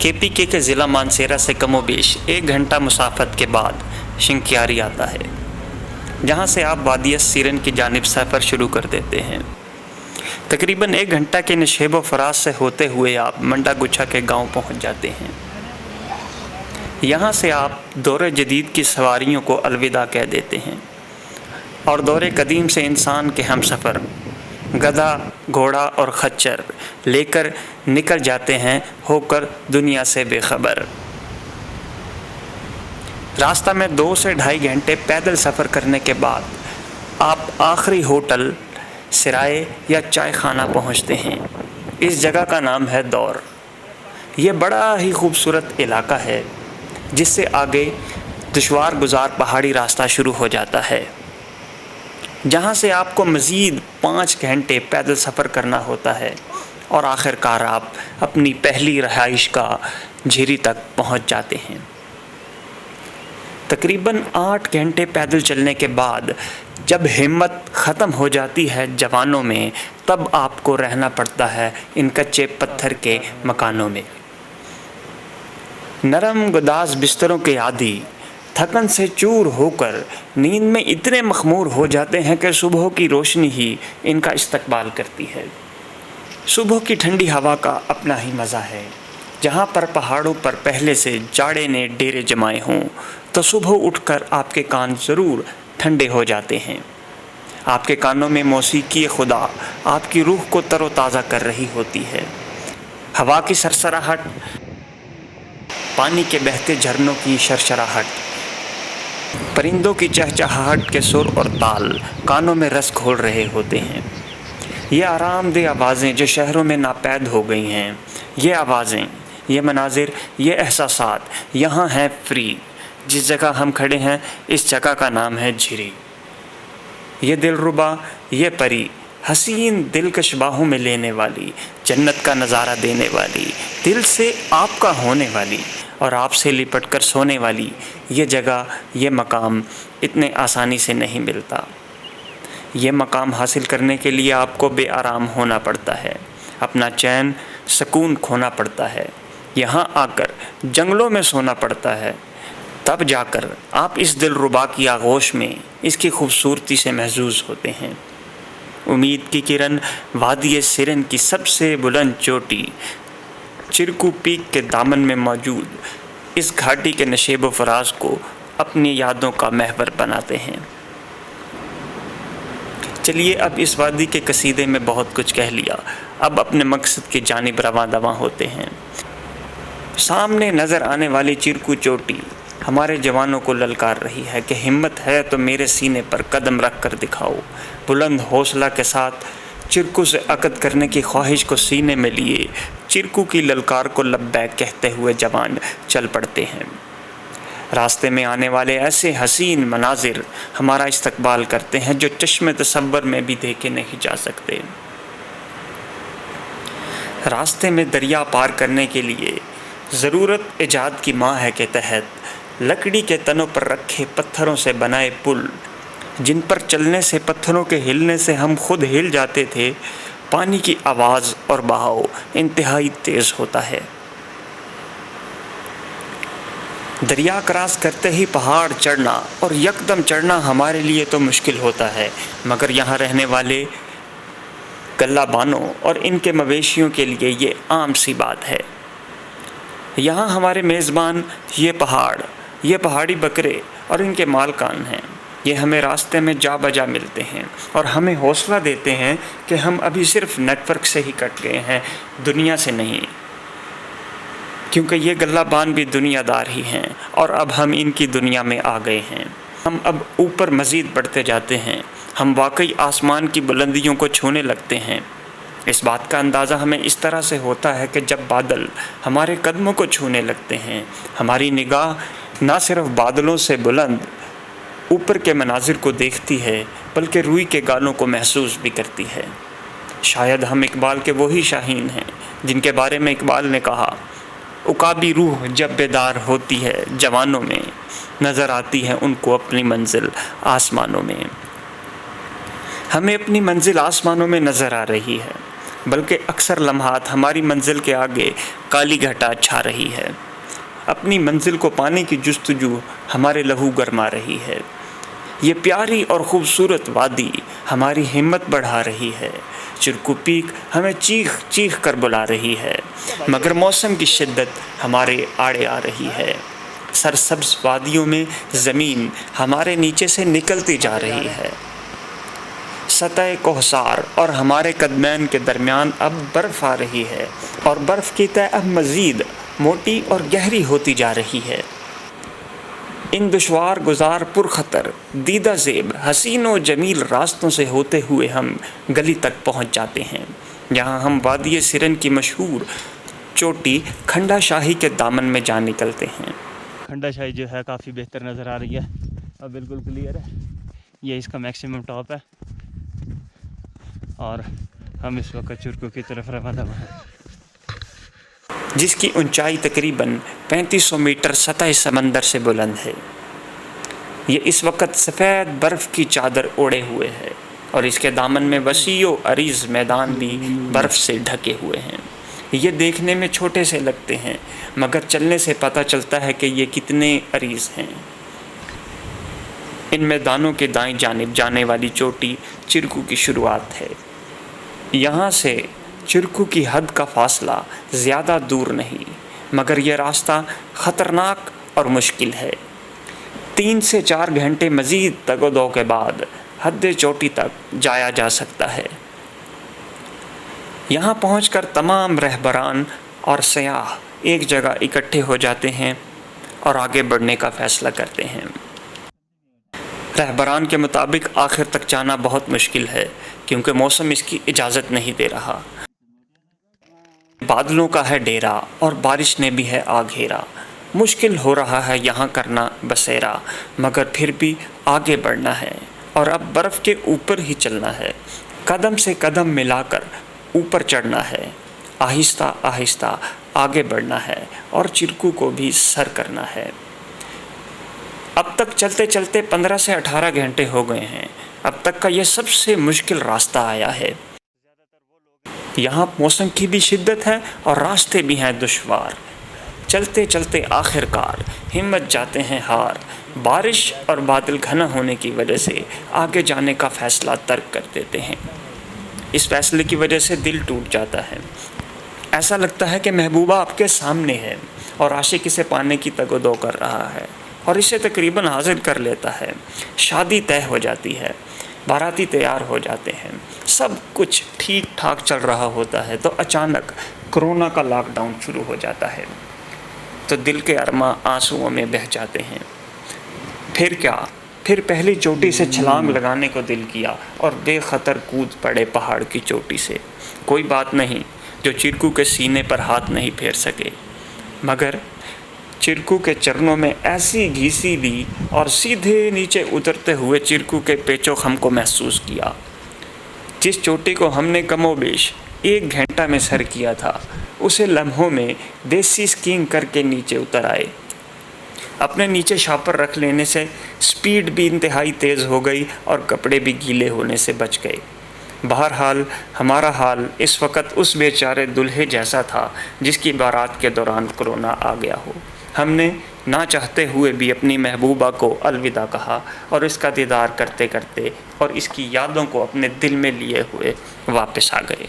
KPK के ज़िला मानसेरा से कमोबेश 1 घंटा मुसाफत के बाद शिंक्यारी आता है, जहां से आप वादिया सीरन की जानिब सफ़र शुरू कर देते हैं। तकरीबन 1 घंटा के नशेब व फराज से होते हुए आप मंडा गुच्छा के गांव पहुंच जाते हैं। यहां से आप दौरे जदीद की सवारियों को अलविदा कह देते हैं और दौरे कदीम से इंसान के हमसफ़र गधा, घोड़ा और खच्चर लेकर निकल जाते हैं, होकर दुनिया से बेखबर। रास्ता में 2 से ढाई घंटे पैदल सफ़र करने के बाद आप आखिरी होटल सिराए या चाय खाना पहुँचते हैं। इस जगह का नाम है दौर। ये बड़ा ही खूबसूरत इलाका है, जिससे आगे दुश्वार गुजार पहाड़ी रास्ता शुरू हो जाता है, जहाँ से आपको मज़ीद 5 घंटे पैदल सफ़र करना होता है और आखिरकार आप अपनी पहली रहाइश का झीरी तक पहुँच जाते हैं। तकरीबन 8 घंटे पैदल चलने के बाद जब हिम्मत ख़त्म हो जाती है जवानों में, तब आपको रहना पड़ता है इन कच्चे पत्थर के मकानों में। नरम गुदाज बिस्तरों के आदी थकन से चूर होकर नींद में इतने मखमूर हो जाते हैं कि सुबह की रोशनी ही इनका इस्तकबाल करती है। सुबह की ठंडी हवा का अपना ही मज़ा है। जहाँ पर पहाड़ों पर पहले से जाड़े ने डेरे जमाए हों, तो सुबह उठकर आपके कान ज़रूर ठंडे हो जाते हैं। आपके कानों में मौसीकी खुदा आपकी रूह को तरोताज़ा कर रही होती है। हवा की सरसराहट, पानी के बहते झरनों की शरशराहट, परिंदों की चहचहाहट के सुर और ताल कानों में रस घोल रहे होते हैं। ये आरामदेह आवाज़ें जो शहरों में नापैद हो गई हैं, ये आवाज़ें, ये मनाजिर, ये एहसासात यहाँ हैं फ्री। जिस जगह हम खड़े हैं, इस जगह का नाम है झीरी। ये दिलरुबा, ये परी, हसीन दिलकश बाहों में लेने वाली, जन्नत का नज़ारा देने वाली, दिल से आपका होने वाली और आपसे लिपट कर सोने वाली ये जगह, ये मकाम इतने आसानी से नहीं मिलता। ये मकाम हासिल करने के लिए आपको बेआराम होना पड़ता है, अपना चैन सुकून खोना पड़ता है, यहाँ आकर जंगलों में सोना पड़ता है। तब जाकर आप इस दिलरुबा की आगोश में इसकी खूबसूरती से महजूज होते हैं। उम्मीद की किरण वादी सिरन की सबसे बुलंद चोटी चिरकू पीक के दामन में मौजूद इस घाटी के नशेब व फराज को अपनी यादों का महवर बनाते हैं। चलिए, अब इस वादी के कसीदे में बहुत कुछ कह लिया, अब अपने मकसद की जानिब रवां दवां होते हैं। सामने नज़र आने वाली चिरकू चोटी हमारे जवानों को ललकार रही है कि हिम्मत है तो मेरे सीने पर कदम रख कर दिखाओ। बुलंद हौसला के साथ चिरकू से अकद करने की ख्वाहिश को सीने में लिए चिरकू की ललकार को लब्बैक कहते हुए जवान चल पड़ते हैं। रास्ते में आने वाले ऐसे हसीन मनाजिर हमारा इस्तकबाल करते हैं जो चश्मे तसव्वुर में भी देखे नहीं जा सकते। रास्ते में दरिया पार करने के लिए ज़रूरत इजाद की माँ है के तहत लकड़ी के तनों पर रखे पत्थरों से बनाए पुल, जिन पर चलने से, पत्थरों के हिलने से हम खुद हिल जाते थे, पानी की आवाज़ और बहाव इंतहाई तेज़ होता है। दरिया क्रॉस करते ही पहाड़ चढ़ना और यकदम चढ़ना हमारे लिए तो मुश्किल होता है, मगर यहाँ रहने वाले गल्लाबानों और इनके मवेशियों के लिए ये आम सी बात है। यहाँ हमारे मेज़बान ये पहाड़ी बकरे और इनके मालकान हैं। ये हमें रास्ते में जा बजा मिलते हैं और हमें हौसला देते हैं कि हम अभी सिर्फ नेटवर्क से ही कट गए हैं, दुनिया से नहीं, क्योंकि ये गल्लाबान भी दुनियादार ही हैं और अब हम इनकी दुनिया में आ गए हैं। हम अब ऊपर मज़ीद बढ़ते जाते हैं, हम वाकई आसमान की बुलंदियों को छूने लगते हैं। इस बात का अंदाज़ा हमें इस तरह से होता है कि जब बादल हमारे कदमों को छूने लगते हैं, हमारी निगाह ना सिर्फ बादलों से बुलंद ऊपर के मनाजिर को देखती है, बल्कि रूई के गालों को महसूस भी करती है। शायद हम इकबाल के वही शाहीन हैं जिनके बारे में इकबाल ने कहा, उकाबी रूह जब बेदार होती है जवानों में, नज़र आती है उनको अपनी मंजिल आसमानों में। हमें अपनी मंजिल आसमानों में नज़र आ रही है। بلکہ اکثر لمحات ہماری منزل کے آگے کالی گھٹا چھا رہی ہے۔ اپنی منزل کو پانے کی جستجو ہمارے لہو گرما رہی ہے۔ یہ پیاری اور خوبصورت وادی ہماری ہمت بڑھا رہی ہے۔ چرکو پیک ہمیں چیخ چیخ کر بلا رہی ہے، مگر موسم کی شدت ہمارے آڑے آ رہی ہے۔ سرسبز وادیوں میں زمین ہمارے نیچے سے نکلتی جا رہی ہے۔ سطح کوہسار اور ہمارے قدمین کے درمیان اب برف آ رہی ہے، اور برف کی تہ اب مزید موٹی اور گہری ہوتی جا رہی ہے۔ ان دشوار گزار پرخطر دیدہ زیب حسین و جمیل راستوں سے ہوتے ہوئے ہم گلی تک پہنچ جاتے ہیں، جہاں ہم وادی سرن کی مشہور چوٹی کھنڈا شاہی کے دامن میں جا نکلتے ہیں۔ کھنڈا شاہی جو ہے کافی بہتر نظر آ رہی ہے، اب بالکل کلیئر ہے، یہ اس کا میکسیمم ٹاپ ہے، اور ہم اس وقت چرکو کی طرف روانہ ہیں، جس کی اونچائی تقریباً 3500 میٹر سطح سمندر سے بلند ہے۔ یہ اس وقت سفید برف کی چادر اوڑھے ہوئے ہے، اور اس کے دامن میں وسیع و عریض میدان بھی برف سے ڈھکے ہوئے ہیں۔ یہ دیکھنے میں چھوٹے سے لگتے ہیں، مگر چلنے سے پتہ چلتا ہے کہ یہ کتنے عریض ہیں۔ ان میدانوں کے دائیں جانب جانے والی چوٹی چرکو کی شروعات ہے۔ یہاں سے چرکو کی حد کا فاصلہ زیادہ دور نہیں، مگر یہ راستہ خطرناک اور مشکل ہے۔ 3 سے 4 گھنٹے مزید تگ و دو کے بعد حد چوٹی تک جایا جا سکتا ہے۔ یہاں پہنچ کر تمام رہبران اور سیاح ایک جگہ اکٹھے ہو جاتے ہیں اور آگے بڑھنے کا فیصلہ کرتے ہیں۔ رہبران کے مطابق آخر تک جانا بہت مشکل ہے، کیونکہ موسم اس کی اجازت نہیں دے رہا۔ بادلوں کا ہے ڈیرا اور بارش نے بھی ہے آ گھیرا، مشکل ہو رہا ہے یہاں کرنا بسیرا، مگر پھر بھی آگے بڑھنا ہے، اور اب برف کے اوپر ہی چلنا ہے، قدم سے قدم ملا کر اوپر چڑھنا ہے، آہستہ آہستہ آگے بڑھنا ہے، اور چرکو کو بھی سر کرنا ہے۔ اب تک چلتے چلتے 15 سے 18 گھنٹے ہو گئے ہیں۔ اب تک کا یہ سب سے مشکل راستہ آیا ہے۔ یہاں موسم کی بھی شدت ہے اور راستے بھی ہیں دشوار۔ چلتے چلتے آخر کار ہمت جاتے ہیں ہار، بارش اور بادل گھنا ہونے کی وجہ سے آگے جانے کا فیصلہ ترک کر دیتے ہیں۔ اس فیصلے کی وجہ سے دل ٹوٹ جاتا ہے۔ ایسا لگتا ہے کہ محبوبہ آپ کے سامنے ہے اور عاشق اسے پانے کی تگ و دو کر رہا ہے اور اسے تقریباً حاصل کر لیتا ہے۔ شادی طے ہو جاتی ہے، باراتی تیار ہو جاتے ہیں، سب کچھ ٹھیک ٹھاک چل رہا ہوتا ہے، تو اچانک کرونا کا لاک ڈاؤن شروع ہو جاتا ہے، تو دل کے ارماں آنسوؤں میں بہہ جاتے ہیں۔ پھر کیا؟ پھر پہلی چوٹی سے چھلانگ لگانے کو دل کیا اور بے خطر کود پڑے پہاڑ کی چوٹی سے۔ کوئی بات نہیں جو چرکو کے سینے پر ہاتھ نہیں پھیر سکے، مگر چرکو کے چرنوں میں ایسی گھیسی دی اور سیدھے نیچے اترتے ہوئے چرکو کے پیچ و خم کو محسوس کیا۔ جس چوٹی کو ہم نے کم و بیش 1 گھنٹہ میں سر کیا تھا، اسے لمحوں میں دیسی سکینگ کر کے نیچے اتر آئے۔ اپنے نیچے شاپر رکھ لینے سے سپیڈ بھی انتہائی تیز ہو گئی اور کپڑے بھی گیلے ہونے سے بچ گئے۔ بہرحال ہمارا حال اس وقت اس بیچارے دلہے جیسا تھا جس کی بارات کے دوران کرونا آ گیا ہو۔ ہم نے نہ چاہتے ہوئے بھی اپنی محبوبہ کو الوداع کہا اور اس کا دیدار کرتے کرتے اور اس کی یادوں کو اپنے دل میں لیے ہوئے واپس آ گئے۔